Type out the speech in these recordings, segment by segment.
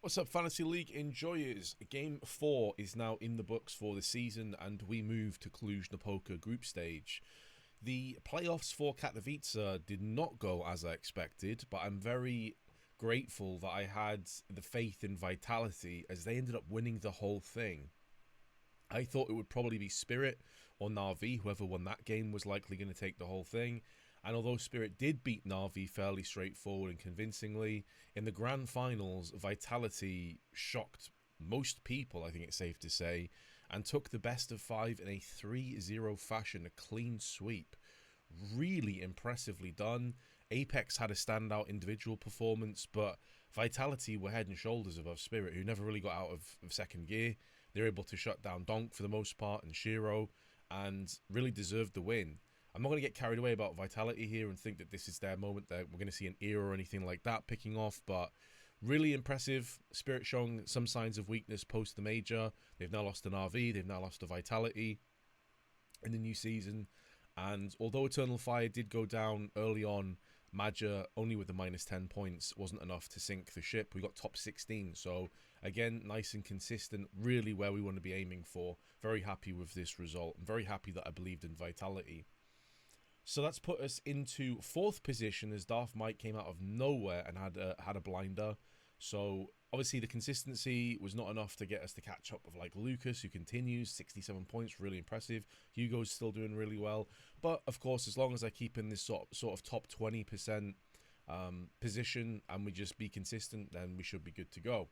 What's up, Fantasy League enjoyers? Game 4 is now in the books for the season, and we move to Cluj-Napoca group stage. The playoffs for Katowice did not go as I expected, but I'm very grateful that I had the faith in Vitality as they ended up winning the whole thing. I thought it would probably be Spirit or Na'Vi. Whoever won that game was likely going to take the whole thing. And although Spirit did beat Na'Vi fairly straightforward and convincingly, in the grand finals, Vitality shocked most people, I think it's safe to say, and took the best of 5 in a 3-0 fashion, a clean sweep. Really impressively done. Apex had a standout individual performance, but Vitality were head and shoulders above Spirit, who never really got out of second gear. They were able to shut down Donk for the most part and Shiro, and really deserved the win. I'm not going to get carried away about Vitality here and think that this is their moment, that we're going to see an era or anything like that picking off, but really impressive. Spirit showing some signs of weakness post the major. They've now lost an RV, they've now lost a Vitality in the new season. And although Eternal Fire did go down early on, Maja, only with the minus 10 points, wasn't enough to sink the ship. We got top 16. So, again, nice and consistent, really where we want to be aiming for. Very happy with this result. I'm very happy that I believed in Vitality. So that's put us into 4th position as Darth Mike came out of nowhere and had a blinder. So obviously the consistency was not enough to get us to catch up with like Lucas, who continues 67 points, really impressive. Hugo's still doing really well. But of course, as long as I keep in this sort of top 20% position and we just be consistent, then we should be good to go.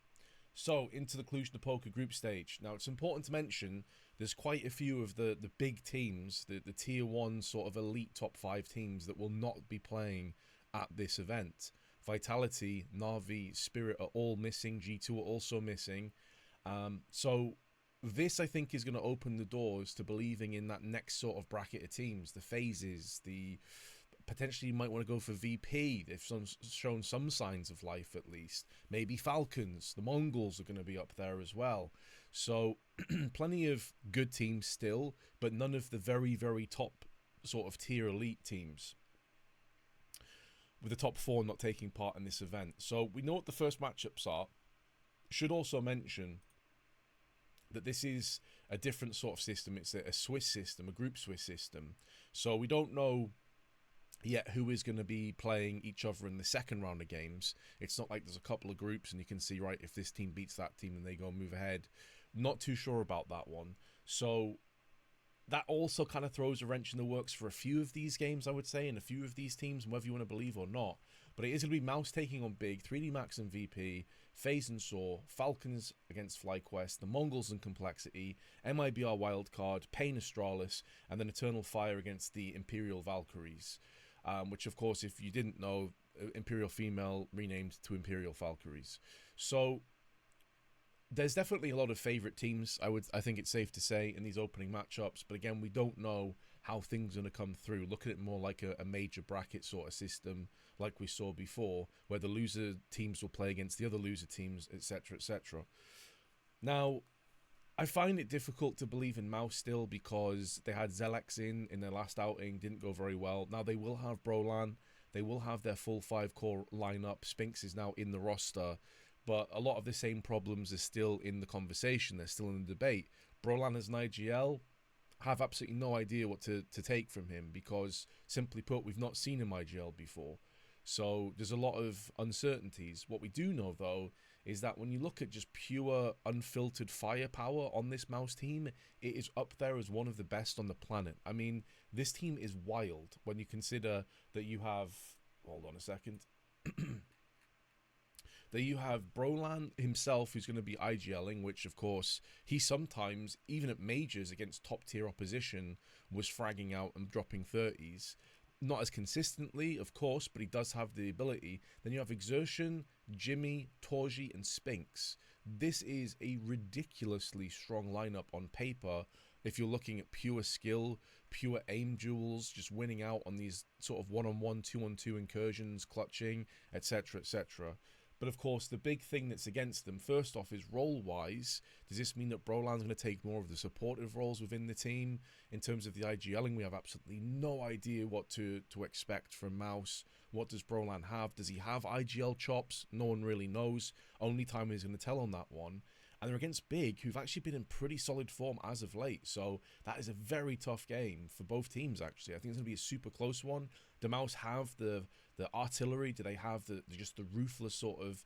So, into the Cluj-Napoca group stage. Now, it's important to mention there's quite a few of the big teams, the tier 1 sort of elite top 5 teams that will not be playing at this event. Vitality, Na'Vi, Spirit are all missing. G2 are also missing. So, this, I think, is going to open the doors to believing in that next sort of bracket of teams. The FaZes, the... Potentially you might want to go for VP. They've shown some signs of life at least. Maybe Falcons. The Mongols are going to be up there as well. So plenty of good teams still, but none of the very, very top sort of tier elite teams, with the top 4 not taking part in this event. So we know what the first matchups are. Should also mention that this is a different sort of system. It's a Swiss system, a group Swiss system. So we don't know yet who is going to be playing each other in the second round of games. It's not like there's a couple of groups and you can see, right, if this team beats that team, then they go and move ahead. Not too sure about that one. So that also kind of throws a wrench in the works for a few of these games, I would say, and a few of these teams, whether you want to believe or not. But it is going to be Mouse taking on Big, 3D Max and VP, FaZe and Saw, Falcons against FlyQuest, the Mongols and Complexity, MIBR Wildcard, Pain Astralis, and then Eternal Fire against the Imperial Valkyries. Which, of course, if you didn't know, Imperial Female renamed to Imperial Valkyries. So there's definitely a lot of favourite teams, I think it's safe to say, in these opening matchups. But again, we don't know how things are going to come through. Look at it more like a major bracket sort of system, like we saw before, where the loser teams will play against the other loser teams, etc., etc. Now, I find it difficult to believe in Mouse still because they had Zelex in their last outing, didn't go very well. Now they will have Brolan, they will have their full 5-core lineup. Spinks is now in the roster, but a lot of the same problems are still in the conversation, they're still in the debate. Brolan as an IGL, have absolutely no idea what to take from him because, simply put, we've not seen him IGL before. So there's a lot of uncertainties. What we do know, though, is that when you look at just pure, unfiltered firepower on this Mouse team, it is up there as one of the best on the planet. I mean, this team is wild when you consider that you have... Hold on a second. That you have Brolan himself, who's going to be IGLing, which, of course, he sometimes, even at majors against top-tier opposition, was fragging out and dropping 30s. Not as consistently, of course, but he does have the ability. Then you have Exertion, Jimmy, Torji, and Spinks. This is a ridiculously strong lineup on paper if you're looking at pure skill, pure aim duels, just winning out on these sort of one-on-one, two-on-two incursions, clutching, etc., etc. But of course, the big thing that's against them, first off, is role-wise. Does this mean that Brolan's going to take more of the supportive roles within the team? In terms of the IGLing, we have absolutely no idea what to expect from Mouse. What does Brolan have? Does he have IGL chops? No one really knows. Only time is going to tell on that one. And they're against Big, who've actually been in pretty solid form as of late. So that is a very tough game for both teams, actually. I think it's going to be a super close one. Do Mouse have the artillery? Do they have just the ruthless sort of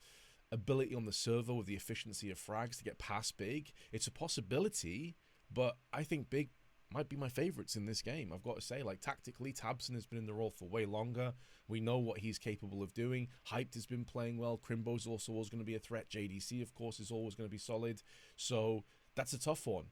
ability on the server with the efficiency of frags to get past Big? It's a possibility, but I think Big might be my favourites in this game. I've got to say, like, tactically, Tabson has been in the role for way longer. We know what he's capable of doing. Hyped has been playing well. Crimbo's also always going to be a threat. JDC, of course, is always going to be solid. So that's a tough one.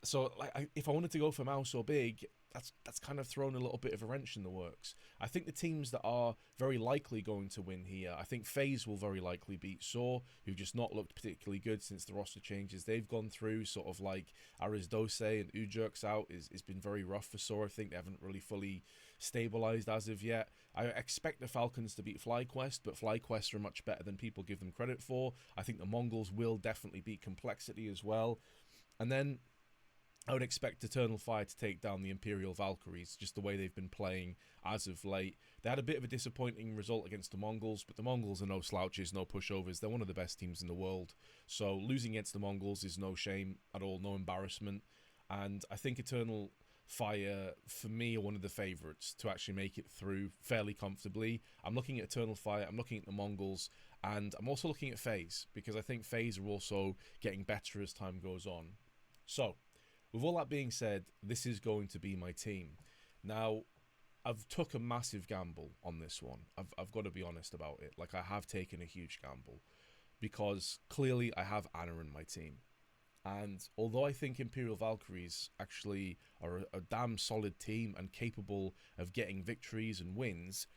So, like, if I wanted to go for Mouse or Big, that's kind of thrown a little bit of a wrench in the works. I think the teams that are very likely going to win here, I think FaZe will very likely beat Saw, who've just not looked particularly good since the roster changes they've gone through. Sort of like Arizdose and Ujurk's out is been very rough for Saw. I think they haven't really fully stabilized as of yet. I expect the Falcons to beat FlyQuest, but FlyQuest are much better than people give them credit for. I think the Mongols will definitely beat Complexity as well. And then I would expect Eternal Fire to take down the Imperial Valkyries, just the way they've been playing as of late. They had a bit of a disappointing result against the Mongols, but the Mongols are no slouches, no pushovers. They're one of the best teams in the world. So losing against the Mongols is no shame at all, no embarrassment. And I think Eternal Fire, for me, are one of the favourites to actually make it through fairly comfortably. I'm looking at Eternal Fire, I'm looking at the Mongols, and I'm also looking at FaZe, because I think FaZe are also getting better as time goes on. So, with all that being said, this is going to be my team. Now, I've took a massive gamble on this one. I've got to be honest about it. Like, I have taken a huge gamble because clearly I have Anna in my team. And although I think Imperial Valkyries actually are a damn solid team and capable of getting victories and wins,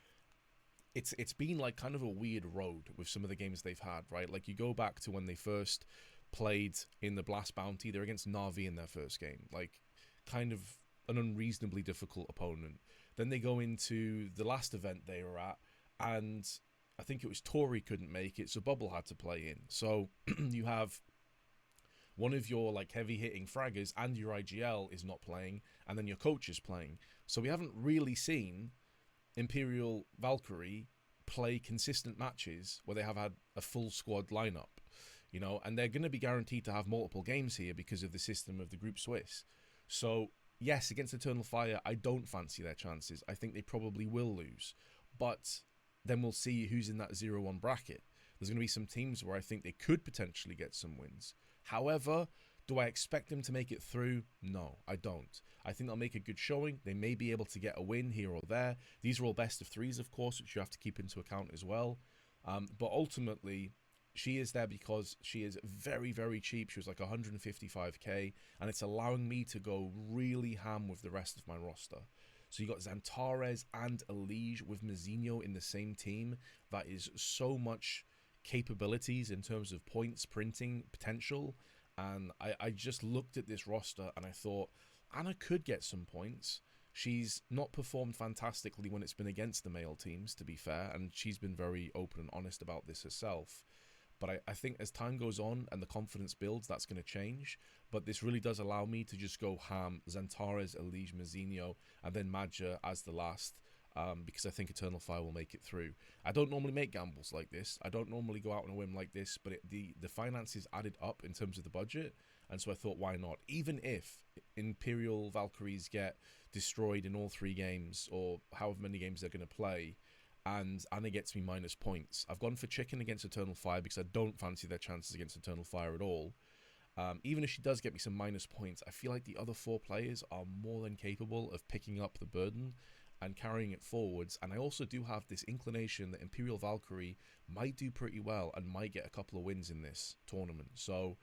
it's been like kind of a weird road with some of the games they've had, right? Like, you go back to when they first played in the Blast Bounty, they're against Na'Vi in their first game, like kind of an unreasonably difficult opponent. Then they go into the last event they were at, and I think it was Tori couldn't make it, so Bubble had to play in. So you have one of your like heavy hitting fraggers and your IGL is not playing, and then your coach is playing. So we haven't really seen Imperial Valkyrie play consistent matches where they have had a full squad lineup. You know, and they're going to be guaranteed to have multiple games here because of the system of the Group Swiss. So, yes, against Eternal Fire, I don't fancy their chances. I think they probably will lose. But then we'll see who's in that 0-1 bracket. There's going to be some teams where I think they could potentially get some wins. However, do I expect them to make it through? No, I don't. I think they'll make a good showing. They may be able to get a win here or there. These are all best of threes, of course, which you have to keep into account as well. But ultimately, she is there because she is very, very cheap. She was like 155k, and it's allowing me to go really ham with the rest of my roster. So you got Xantares and Elige with Mazinho in the same team. That is so much capabilities in terms of points, printing, potential. And I just looked at this roster and I thought, Anna could get some points. She's not performed fantastically when it's been against the male teams, to be fair, and she's been very open and honest about this herself. But I think as time goes on and the confidence builds, that's going to change. But this really does allow me to just go ham, Xantares, Elige, Mazinho, and then Madja as the last, because I think Eternal Fire will make it through. I don't normally make gambles like this. I don't normally go out on a whim like this, but the finances added up in terms of the budget, and so I thought, why not? Even if Imperial Valkyries get destroyed in all 3 games, or however many games they're going to play, and Anna gets me minus points. I've gone for Chicken against Eternal Fire because I don't fancy their chances against Eternal Fire at all. Even if she does get me some minus points, I feel like the other 4 players are more than capable of picking up the burden and carrying it forwards. And I also do have this inclination that Imperial Valkyrie might do pretty well and might get a couple of wins in this tournament. So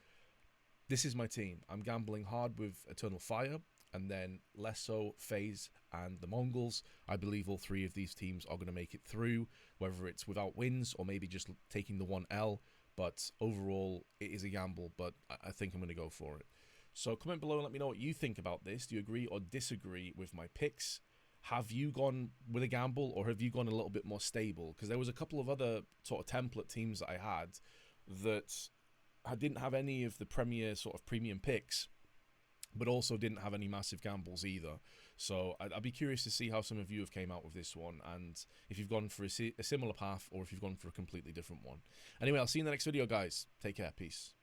this is my team. I'm gambling hard with Eternal Fire, and then less so FaZe and the Mongols. I believe all 3 of these teams are going to make it through, whether it's without wins or maybe just taking the 1L. But overall, it is a gamble, but I think I'm going to go for it. So comment below and let me know what you think about this. Do you agree or disagree with my picks? Have you gone with a gamble, or have you gone a little bit more stable? Because there was a couple of other sort of template teams that I had that I didn't have any of the premier sort of premium picks, but also didn't have any massive gambles either. So I'd be curious to see how some of you have came out with this one, and if you've gone for a similar path or if you've gone for a completely different one. Anyway, I'll see you in the next video, guys. Take care. Peace.